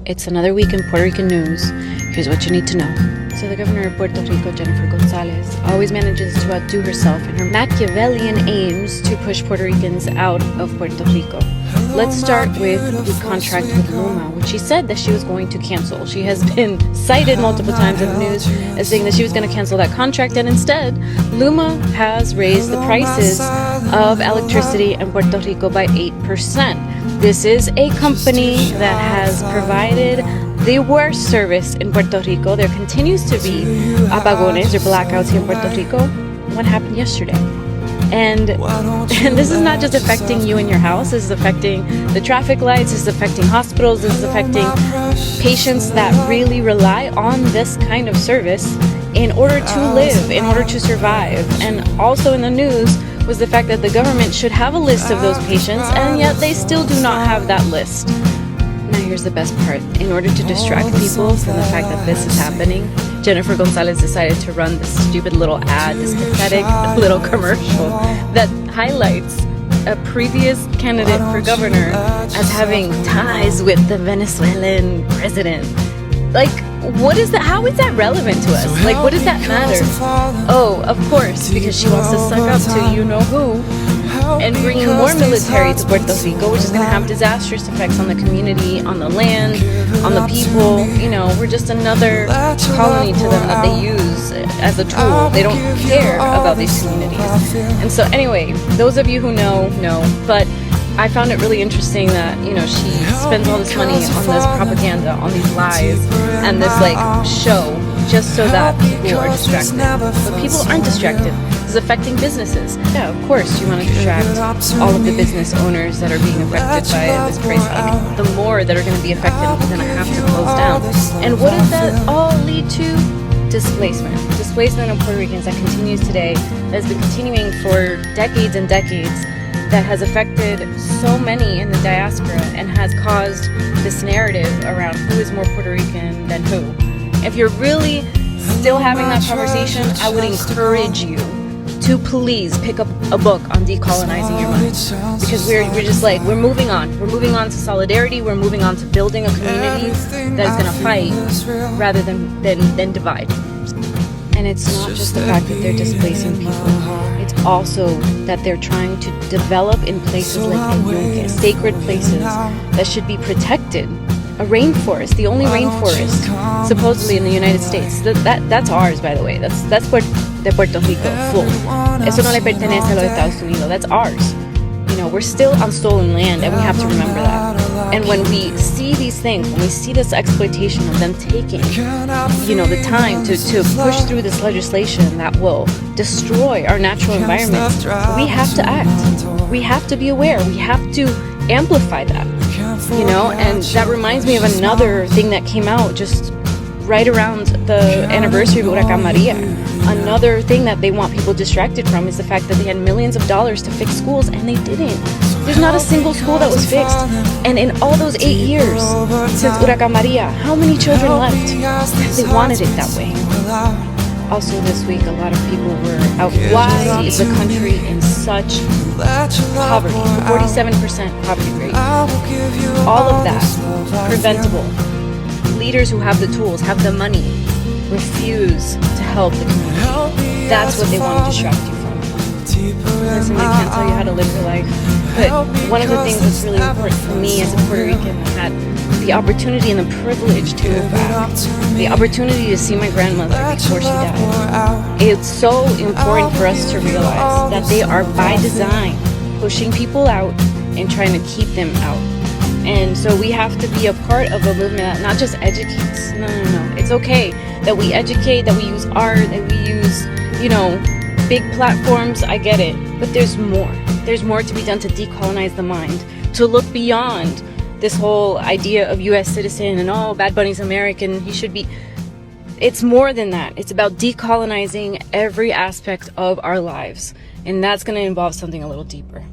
It's another week in Puerto Rican news. Here's what you need to know. So the governor of Puerto Rico, Jennifer Gonzalez, always manages to outdo herself in her Machiavellian aims to push Puerto Ricans out of Puerto Rico. Let's start with the contract with Luma, which she said that she was going to cancel. She has been cited multiple times in the news as saying that she was going to cancel that contract, and instead, Luma has raised the prices of electricity in Puerto Rico by 8%. This is a company that has provided the worst service in Puerto Rico. There continues to be apagones or blackouts here in Puerto Rico. What happened yesterday? And this is not just affecting you in your house. This is affecting the traffic lights. This is affecting hospitals. This is affecting patients that really rely on this kind of service in order to live, in order to survive. And also in the news was the fact that the government should have a list of those patients, and yet they still do not have that list. Now here's the best part. In order to distract people from the fact that this is happening, Jennifer Gonzalez decided to run this stupid little ad, this pathetic little commercial that highlights a previous candidate for governor as having ties with the Venezuelan president. Like, what is that? How is that relevant to us? Like, what does that matter? Oh, of course, because she wants to suck up to you-know-who and bringing more military to Puerto Rico, which is going to have disastrous effects on the community, on the land, on the people. You know, we're just another colony to them that they use as a tool. They don't care about these communities. And so anyway, those of you who know. But I found it really interesting that, you know, she spends all this money on this propaganda, on these lies, and this, like, show, just so that people are distracted. But people aren't distracted. This is affecting businesses. Yeah, of course, you want to distract all of the business owners that are being affected by this price hike. The more that are going to be affected are going to have to close down. And what does that all lead to? Displacement. Displacement of Puerto Ricans that continues today, that has been continuing for decades and decades, that has affected so many in the diaspora and has caused this narrative around who is more Puerto Rican than who. If you're really still having that conversation, I would encourage you to please pick up a book on decolonizing your mind, because we're just like, we're moving on to solidarity, we're moving on to building a community that is going to fight rather than divide. And it's not just the fact that they're displacing people, it's also that they're trying to develop in places like Enrique, sacred places that should be protected. A rainforest, the only rainforest supposedly in the United States. That's ours, by the way. That's de Puerto Rico, full. Eso no le pertenece a los Estados Unidos. That's ours. You know, we're still on stolen land, and we have to remember that. And when we see these things, when we see this exploitation of them taking, you know, the time to push through this legislation that will destroy our natural environment, we have to act. We have to be aware. We have to amplify that. You know, and that reminds me of another thing that came out just right around the anniversary of Huracán Maria. Another thing that they want people distracted from is the fact that they had millions of dollars to fix schools, and they didn't. There's not a single school that was fixed. And in all those 8 years since Huracán Maria, how many children left? They wanted it that way. Also this week, a lot of people were out. Why is the country in such poverty? 47% poverty rate. All of that preventable. Leaders who have the tools, have the money, refuse to help the community. That's what they want to distract you from. Listen, I can't tell you how to live your life, but one of the things that's really important for me as a Puerto Rican, I had the opportunity and the privilege to move back, the opportunity to see my grandmother before she died. It's so important for us to realize that they are by design pushing people out and trying to keep them out. And so we have to be a part of a movement that not just educates. No. It's okay that we educate, that we use art, that we use, you know, big platforms. I get it. But there's more. There's more to be done to decolonize the mind, to look beyond this whole idea of U.S. citizen and, oh, Bad Bunny's American, he should be. It's more than that. It's about decolonizing every aspect of our lives. And that's going to involve something a little deeper.